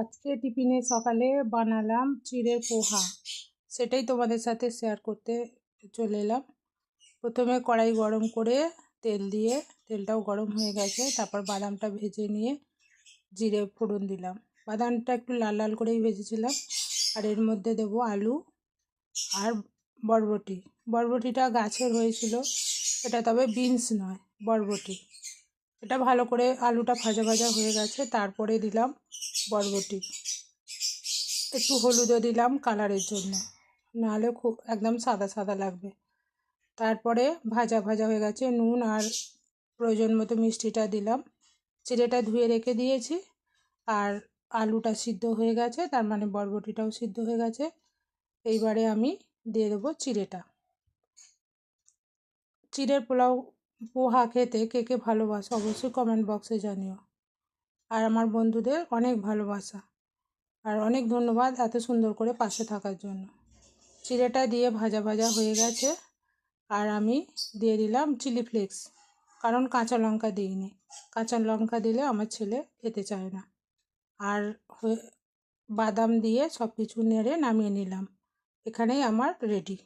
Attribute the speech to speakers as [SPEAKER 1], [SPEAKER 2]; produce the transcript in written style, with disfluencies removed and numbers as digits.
[SPEAKER 1] আজকে টিফিনে সকালে বানালাম চিড়ের পোহা। সেটাই তোমাদের সাথে শেয়ার করতে চলে এলাম। প্রথমে কড়াই গরম করে তেল দিয়ে, তেলটাও গরম হয়ে গেছে, তারপর বাদামটা ভেজে নিয়ে জিরে ফোড়ন দিলাম। বাদামটা একটু লাল লাল করেই ভেজেছিলাম। আর এর মধ্যে দেবো আলু আর বরবটি। বরবটিটা গাছের হয়েছিল, এটা তবে বিনস নয়, বরবটি। এটা ভালো করে আলুটা ভাজা ভাজা হয়ে গেছে, তারপরে দিলাম বরবটি। একটু হলুদও দিলাম কালারের জন্য, নাহলে খুব একদম সাদা সাদা লাগবে। তারপরে ভাজা ভাজা হয়ে গেছে, নুন আর প্রয়োজন মতো মিষ্টিটা দিলাম। চিড়েটা ধুয়ে রেখে দিয়েছি, আর আলুটা সিদ্ধ হয়ে গেছে, তার মানে বরবটিটাও সিদ্ধ হয়ে গেছে। এইবারে আমি দিয়ে দেবো চিড়েটা। চিড়ের পোহা খেতে কে কে ভালোবাসো অবশ্যই কমেন্ট বক্সে জানিও। আর আমার বন্ধুদের অনেক ভালোবাসা আর অনেক ধন্যবাদ এত সুন্দর করে পাশে থাকার জন্য। চিড়েটা দিয়ে ভাজা ভাজা হয়ে গেছে, আর আমি দিয়ে দিলাম চিলি ফ্লেক্স, কারণ কাঁচা লঙ্কা দিইনি। কাঁচা লঙ্কা দিলে আমার ছেলে খেতে চায় না। আর বাদাম দিয়ে সব কিছু নেড়ে নামিয়ে নিলাম। এখানেই আমার রেডি।